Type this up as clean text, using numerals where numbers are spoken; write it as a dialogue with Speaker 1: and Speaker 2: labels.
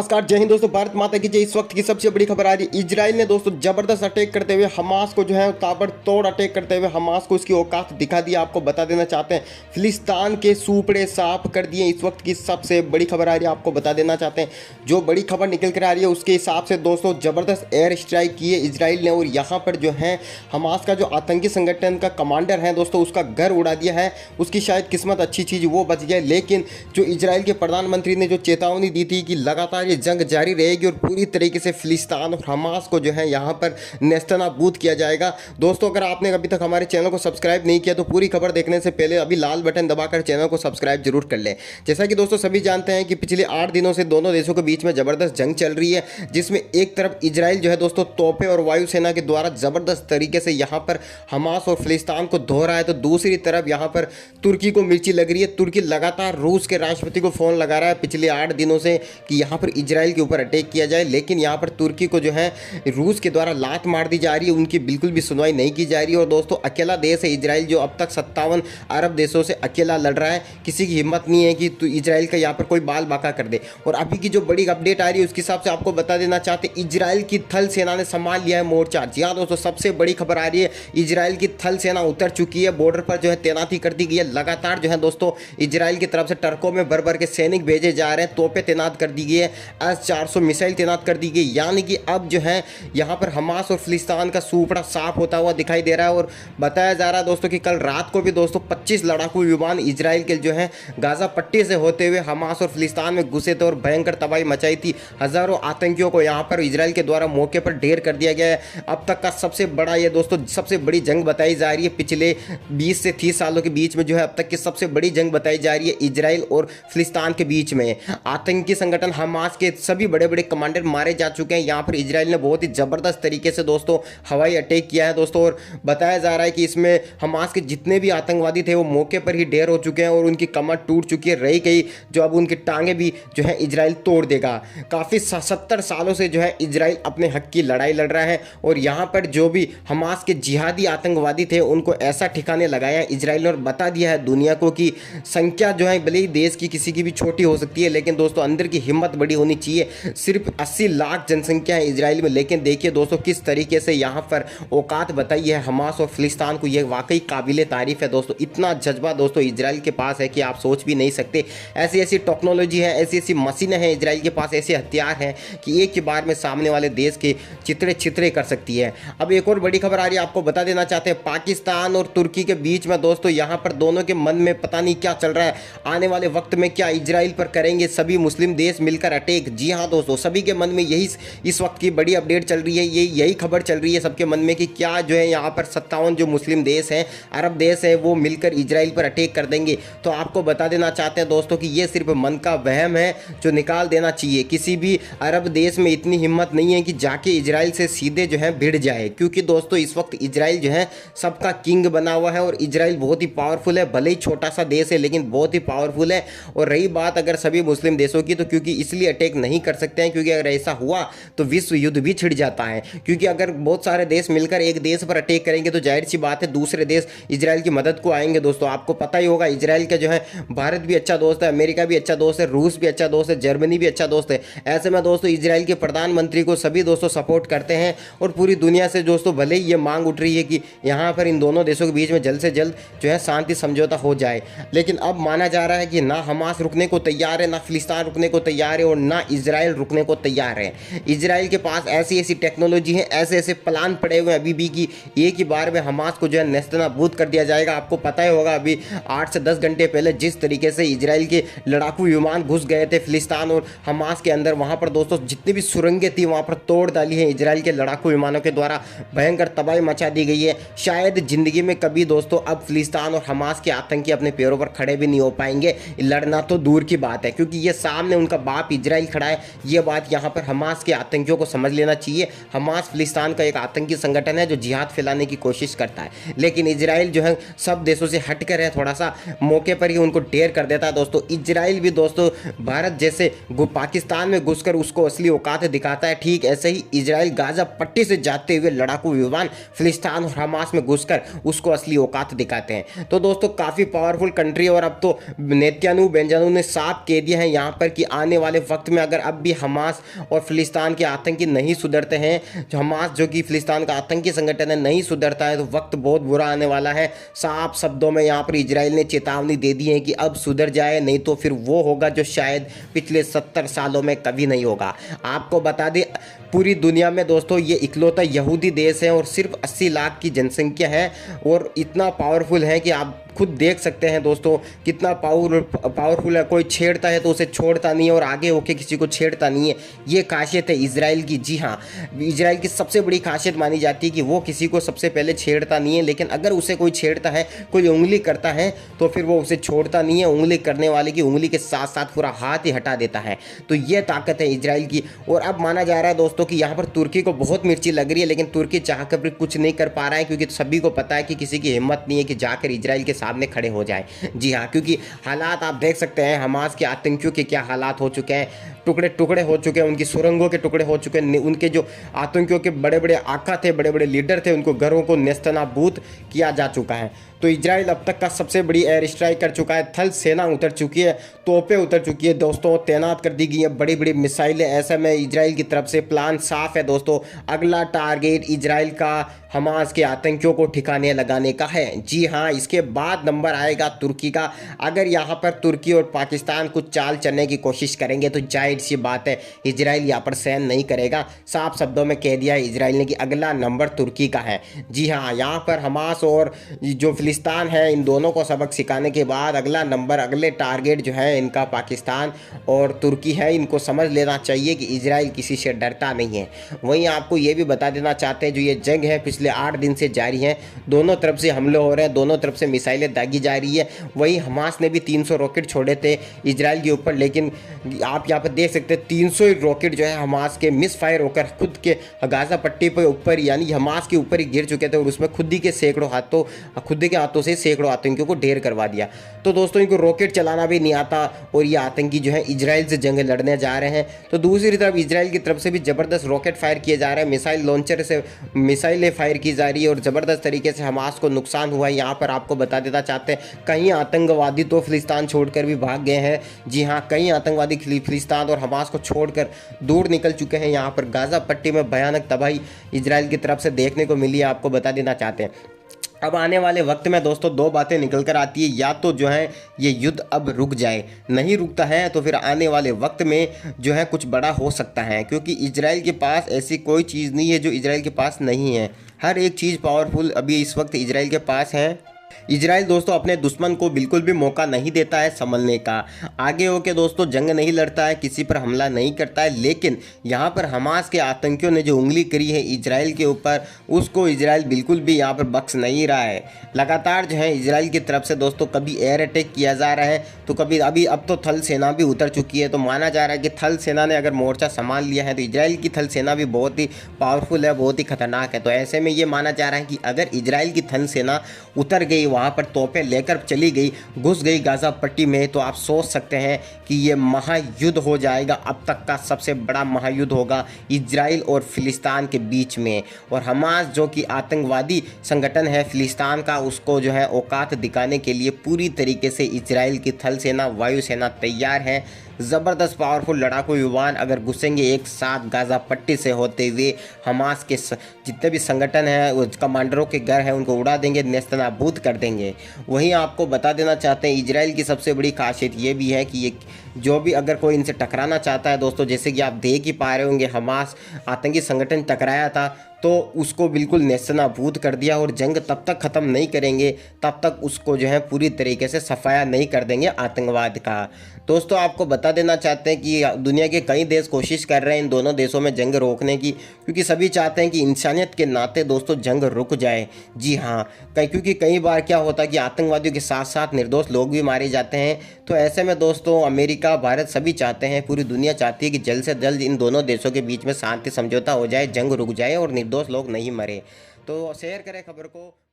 Speaker 1: नमस्कार, जय हिंद दोस्तों। भारत माता की जय। इस वक्त की सबसे बड़ी खबर आ रही है। इजराइल ने दोस्तों जबरदस्त अटैक करते हुए हमास को जो है ताबड़तोड़ अटैक करते हुए हमास को उसकी औकात दिखा दी। आपको बता देना चाहते हैं फिलिस्तान के सूपड़े साफ कर दिए। इस वक्त की सबसे बड़ी खबर आ रही है, आपको बता देना चाहते हैं। जो बड़ी खबर निकल कर आ रही है उसके हिसाब से दोस्तों जबरदस्त एयर स्ट्राइक की है इजराइल ने, और यहाँ पर जो है हमास का जो आतंकी संगठन का कमांडर है दोस्तों उसका घर उड़ा दिया है। उसकी शायद किस्मत अच्छी चीज़ वो बच गया, लेकिन जो इजराइल के प्रधानमंत्री ने जो चेतावनी दी थी कि लगातार ये जंग जारी रहेगी और पूरी तरीके से फिलिस्तान और हमास को जो है यहाँ पर नेस्तनाबूद किया जाएगा। दोस्तों अगर आपने अभी तक हमारे चैनल को सब्सक्राइब नहीं किया तो पूरी खबर देखने से पहले अभी लाल बटन दबाकर चैनल को सब्सक्राइब जरूर कर लें। जैसा कि दोस्तों सभी जानते हैं कि पिछले 8 दिनों से दोनों देशों के बीच में जबरदस्त जंग चल रही है, जिसमें एक तरफ इजराइल जो है दोस्तों तोपे और वायुसेना के द्वारा जबरदस्त तरीके से यहाँ पर हमास और फिलिस्तान को धो रहा है, तो दूसरी तरफ यहाँ पर तुर्की को मिर्ची लग रही है। तुर्की लगातार रूस के राष्ट्रपति को फ़ोन लगा रहा है पिछले 8 दिनों से कि यहाँ पर इजराइल के ऊपर अटैक किया जाए, लेकिन यहाँ पर तुर्की को जो है रूस के द्वारा लात मार दी जा रही है, उनकी बिल्कुल भी सुनवाई नहीं की जा रही है। और दोस्तों अकेला देश है इजराइल, जो अब तक 57 अरब देशों से अकेला लड़ रहा है। किसी की हिम्मत नहीं है कि इजराइल का यहाँ पर कोई बाल बाका कर दे। और अभी की जो बड़ी अपडेट आ रही है उसके हिसाब से आपको बता देना चाहते इजराइल की थल सेना ने संभाल लिया है मोर्चा। जी हाँ दोस्तों, सबसे बड़ी खबर आ रही है, इजराइल की थल सेना उतर चुकी है, बॉर्डर पर जो है तैनाती कर दी गई है। लगातार जो है दोस्तों इजराइल की तरफ से ट्रकों में भर भर के सैनिक भेजे जा रहे हैं, तोपें तैनात कर दी गई है, S-400 मिसाइल तैनात कर दी गई। यानी कि अब जो है यहाँ पर हमास और फिलिस्तान का सूपड़ा साफ होता हुआ दिखाई दे रहा है। और बताया जा रहा है दोस्तों कि कल रात को भी दोस्तों 25 लड़ाकू विमान इजराइल के जो है गाजा पट्टी से होते हुए हमास और फिलिस्तान में घुसे थे और भयंकर तबाही मचाई थी। हज़ारों आतंकियों को यहाँ पर इजराइल के द्वारा मौके पर ढेर कर दिया गया है। अब तक का सबसे बड़ा ये दोस्तों सबसे बड़ी जंग बताई जा रही है, पिछले 20 से 30 सालों के बीच में जो है अब तक की सबसे बड़ी जंग बताई जा रही है इजराइल और फिलिस्तान के बीच में। आतंकी संगठन हमास के सभी बड़े बड़े कमांडर मारे जा चुके हैं। यहाँ पर इजराइल ने बहुत ही ज़बरदस्त तरीके से दोस्तों हवाई अटैक किया है दोस्तों, और बताया जा रहा है कि इसमें हमास के जितने भी आतंकवादी थे वो मौके पर ही ढेर हो चुके हैं और उनकी कमर टूट चुकी है, रही गई जो अब उनकी टांगें भी जो है इजराइल तोड़ देगा। काफ़ी 70 सालों से जो है इजराइल अपने हक की लड़ाई लड़ रहा है, और यहाँ पर जो भी हमास के जिहादी आतंकवादी थे उनको ऐसा ठिकाने लगाया इजराइल ने और बता दिया है दुनिया को कि संख्या जो है भले ही देश की किसी की भी छोटी हो सकती है, लेकिन दोस्तों अंदर की हिम्मत बड़ी होनी चाहिए। सिर्फ 80 लाख जनसंख्या है इजराइल में, लेकिन देखिए दोस्तों किस तरीके से यहाँ पर औकात बताई है हमास और फिलिस्तान को। यह वाकई काबिले तारीफ है दोस्तों। इतना जज्बा दोस्तों इजराइल के पास है कि आप सोच भी नहीं सकते। ऐसी ऐसी टेक्नोलॉजी है, ऐसी ऐसी मशीनें हैं इजराइल के पास, ऐसे हथियार हैं कि एक ही बार में सामने वाले देश के चित्रे चित्रे कर सकती है। अब एक और बड़ी खबर आ रही है, आपको बता देना चाहते हैं पाकिस्तान और तुर्की के बीच में दोस्तों यहाँ पर दोनों के मन में पता नहीं क्या चल रहा है। आने वाले वक्त में क्या इजराइल पर करेंगे सभी मुस्लिम देश मिलकर अटैक? जी हाँ दोस्तों, सभी के मन में यही इस वक्त की बड़ी अपडेट चल रही है, यही खबर चल रही है सबके मन में कि क्या जो है यहाँ पर 57 जो मुस्लिम देश हैं, अरब देश है, वो मिलकर इजराइल पर अटैक कर देंगे। तो आपको बता देना चाहते हैं दोस्तों कि ये सिर्फ मन का वहम है जो निकाल देना चाहिए। किसी भी अरब देश में इतनी हिम्मत नहीं है कि जाके इजराइल से सीधे जो है भिड़ जाए, क्योंकि दोस्तों इस वक्त इजराइल जो है सबका किंग बना हुआ है और इजराइल बहुत ही पावरफुल है। भले ही छोटा सा देश है लेकिन बहुत ही पावरफुल है। और रही बात अगर सभी मुस्लिम देशों की, तो क्योंकि इसलिए अटैक नहीं कर सकते हैं क्योंकि अगर ऐसा हुआ तो विश्व युद्ध भी छिड़ जाता है। क्योंकि अगर बहुत सारे देश मिलकर एक देश पर अटैक करेंगे तो जाहिर सी बात है दूसरे देश इजराइल की मदद को आएंगे। दोस्तों आपको पता ही होगा इजराइल का जो है भारत भी अच्छा दोस्त है, अमेरिका भी अच्छा दोस्त है, रूस भी अच्छा दोस्त है, जर्मनी भी अच्छा दोस्त है। ऐसे में दोस्तों इजराइल के प्रधानमंत्री को सभी दोस्तों सपोर्ट करते हैं और पूरी दुनिया से दोस्तों भले ही ये मांग उठ रही है कि यहाँ पर इन दोनों देशों के बीच में जल्द से जल्द जो है शांति समझौता हो जाए। लेकिन अब माना जा रहा है कि ना हमास रुकने को तैयार है, ना फिलिस्तान रुकने को तैयार है, और ना इजराइल रुकने को तैयार है। इजराइल के पास ऐसी ऐसी टेक्नोलॉजी है, ऐसे ऐसे प्लान पड़े हुए हैं अभी भी कि एक ही बार में हमास को जो है नेस्तनाबूद कर दिया जाएगा। आपको पता ही होगा अभी 8 से 10 घंटे पहले जिस तरीके से इजराइल के लड़ाकू विमान घुस गए थे फिलिस्तान और हमास के अंदर, वहाँ पर दोस्तों जितनी भी सुरंगें थी वहाँ पर तोड़ डाली है इजराइल के लड़ाकू विमानों के द्वारा, भयंकर तबाही मचा दी गई है। शायद जिंदगी में कभी दोस्तों अब फिलिस्तान और हमास के आतंकी अपने पैरों पर खड़े भी नहीं हो पाएंगे। लड़ना तो दूर की बात है क्योंकि ये सामने उनका बाप इजराइल खड़ा है। ये बात यहाँ पर हमास के आतंकियों को समझ लेना चाहिए। हमास फिलिस्तान का एक आतंकी संगठन है जो जिहाद फैलाने की कोशिश करता है, लेकिन इजराइल जो है सब देशों से हटकर है, थोड़ा सा मौके पर ही उनको ढेर कर देता है। दोस्तों इजराइल भी दोस्तों भारत जैसे पाकिस्तान में घुसकर उसको असली औकात दिखाता है, ठीक ऐसे ही इजराइल गाजा पट्टी से जाते हुए लड़ाकू विमान फिलिस्तान और हमास में घुसकर उसको असली औकात दिखाते हैं। तो दोस्तों काफ़ी पावरफुल कंट्री, और अब तो नेतन्याहू बेंजानू ने साफ कह दिया है यहाँ पर कि आने वाले वक्त में अगर अब भी हमास और फिलिस्तान के आतंकी नहीं सुधरते हैं, जो हमास जो कि फिलिस्तान का आतंकी संगठन है नहीं सुधरता है, तो वक्त बहुत बुरा आने वाला है। साफ शब्दों में यहाँ पर इजराइल ने चेतावनी दे दी है कि अब सुधर जाए, नहीं तो फिर वो होगा जो शायद पिछले 70 सालों में कभी नहीं होगा। आपको बता दें पूरी दुनिया में दोस्तों ये इकलौता यहूदी देश है और सिर्फ 80 लाख की जनसंख्या है और इतना पावरफुल है कि आप खुद देख सकते हैं दोस्तों कितना पावरफुल है। कोई छेड़ता है तो उसे छोड़ता नहीं है और आगे होके किसी को छेड़ता नहीं है। ये खासियत है इजराइल की। जी हाँ, इजराइल की सबसे बड़ी खासियत मानी जाती है कि वो किसी को सबसे पहले छेड़ता नहीं है, लेकिन अगर उसे कोई छेड़ता है, कोई उंगली करता है तो फिर वो उसे छोड़ता नहीं है। उंगली करने वाले की उंगली के साथ साथ पूरा हाथ ही हटा देता है। तो ये ताकत है इजराइल की। और अब माना जा रहा है दोस्तों कि यहाँ पर तुर्की को बहुत मिर्ची लग रही है, लेकिन तुर्की चाहकर भी कुछ नहीं कर पा रहा है, क्योंकि सभी को पता है कि किसी की हिम्मत नहीं है कि जाकर इजराइल के सामने खड़े हो जाए। जी हाँ, क्योंकि हालात आप देख सकते हैं हमास के आतंकियों के क्या हालात हो चुके हैं। टुकड़े टुकड़े हो चुके हैं, उनकी सुरंगों के टुकड़े हो चुके हैं। उनके जो आतंकियों के बड़े बड़े आका थे, बड़े बड़े लीडर थे, उनको घरों को नेस्तनाबूद किया जा चुका है। तो इजराइल अब तक का सबसे बड़ी एयर स्ट्राइक कर चुका है। थल सेना उतर चुकी है, तोपें उतर चुकी है दोस्तों, तैनात कर दी गई है बड़ी बड़ी मिसाइलें। ऐसे में इजराइल की तरफ से प्लान साफ है दोस्तों, अगला टारगेट इजराइल का हमास के आतंकियों को ठिकाने लगाने का है। जी हाँ, इसके बाद नंबर आएगा तुर्की का। अगर यहाँ पर तुर्की और पाकिस्तान कुछ चाल चलने की कोशिश करेंगे तो जाहिर सी बात है इजराइल यहाँ पर सहन नहीं करेगा। साफ शब्दों में कह दिया है इजराइल ने कि अगला नंबर तुर्की का है। जी हाँ, यहाँ पर हमास और जो फिलिस्तान है इन दोनों को सबक सिखाने के बाद अगला नंबर, अगले टारगेट जो है इनका पाकिस्तान और तुर्की है। इनको समझ लेना चाहिए कि इजराइल किसी से डरता नहीं है। वहीं आपको ये भी बता देना चाहते हैं जो ये जंग है पिछले 8 दिन से जारी है, दोनों तरफ से हमले हो रहे हैं, दोनों तरफ से मिसाइलें दागी जा रही है। वही हमास ने भी 300 रॉकेट छोड़े थे इजराइल के ऊपर, लेकिन आप यहाँ पर देख सकते हैं 300 रॉकेट जो है हमास के मिस फायर होकर खुद के गाजा पट्टी पर ऊपर यानी हमास के ऊपर ही गिर चुके थे और उसमें खुद ही के सैकड़ों हाथों खुद के हाथों से सैकड़ों आतंकियों को ढेर करवा दिया। तो दोस्तों इनको रॉकेट चलाना भी नहीं आता और ये आतंकी जो है इजराइल से जंग लड़ने जा रहे हैं। तो दूसरी तरफ इजराइल की तरफ से भी ज़बरदस्त रॉकेट फायर किए जा रहे हैं, मिसाइल लॉन्चर से मिसाइलें फायर की जा रही है और ज़बरदस्त तरीके से हमास को नुकसान हुआ है। यहाँ पर आपको बता देना चाहते हैं कई आतंकवादी तो फिलिस्तान छोड़कर भी भाग गए हैं। जी हाँ, कई आतंकवादी फिलिस्तान और हमास को छोड़कर दूर निकल चुके हैं। यहाँ पर गाजा पट्टी में भयानक तबाही इजराइल की तरफ से देखने को मिली है, आपको बता देना चाहते हैं। अब आने वाले वक्त में दोस्तों 2 बातें निकल कर आती है, या तो जो है ये युद्ध अब रुक जाए, नहीं रुकता है तो फिर आने वाले वक्त में जो है कुछ बड़ा हो सकता है, क्योंकि इजराइल के पास ऐसी कोई चीज़ नहीं है जो इजराइल के पास नहीं है। हर एक चीज़ पावरफुल अभी इस वक्त इजराइल के पास है। इजराइल दोस्तों अपने दुश्मन को बिल्कुल भी मौका नहीं देता है संभलने का। आगे होके दोस्तों जंग नहीं लड़ता है, किसी पर हमला नहीं करता है, लेकिन यहाँ पर हमास के आतंकियों ने जो उंगली करी है इजराइल के ऊपर, उसको इजराइल बिल्कुल भी यहाँ पर बख्श नहीं रहा है। लगातार जो है इजराइल की तरफ से दोस्तों कभी एयर अटैक किया जा रहा है तो कभी अब तो थल सेना भी उतर चुकी है। तो माना जा रहा है कि थल सेना ने अगर मोर्चा संभाल लिया है तो इजराइल की थल सेना भी बहुत ही पावरफुल है, बहुत ही खतरनाक है। तो ऐसे में ये माना जा रहा है कि अगर इजराइल की थल सेना उतर गई, वहाँ पर तोपें लेकर चली गई, घुस गई गाजा पट्टी में, तो आप सोच सकते हैं कि ये महायुद्ध हो जाएगा। अब तक का सबसे बड़ा महायुद्ध होगा इजराइल और फिलिस्तान के बीच में। और हमास जो कि आतंकवादी संगठन है फिलिस्तान का, उसको जो है औकात दिखाने के लिए पूरी तरीके से इजराइल की थल सेना वायुसेना तैयार है। ज़बरदस्त पावरफुल लड़ाकू विमान अगर घुसेंगे एक साथ गाजा पट्टी से होते हुए, हमास के जितने भी संगठन हैं कमांडरों के घर हैं उनको उड़ा देंगे, नेस्तनाबूद कर देंगे। वहीं आपको बता देना चाहते हैं इजराइल की सबसे बड़ी खासियत ये भी है कि ये जो भी अगर कोई इनसे टकराना चाहता है दोस्तों, जैसे कि आप देख ही पा रहे होंगे हमास आतंकी संगठन टकराया था तो उसको बिल्कुल नेस्तनाबूद कर दिया और जंग तब तक ख़त्म नहीं करेंगे तब तक उसको जो है पूरी तरीके से सफाया नहीं कर देंगे आतंकवाद का। दोस्तों आपको बता देना चाहते हैं कि दुनिया के कई देश कोशिश कर रहे हैं इन दोनों देशों में जंग रोकने की, क्योंकि सभी चाहते हैं कि इंसानियत के नाते दोस्तों जंग रुक जाए। जी हाँ, क्योंकि कई बार क्या होता है कि आतंकवादियों के साथ साथ निर्दोष लोग भी मारे जाते हैं। तो ऐसे में दोस्तों अमेरिका, भारत सभी चाहते हैं, पूरी दुनिया चाहती है कि जल्द से जल्द इन दोनों देशों के बीच में शांति समझौता हो जाए, जंग रुक जाए और निर्दोष लोग नहीं मरे। तो शेयर करें खबर को।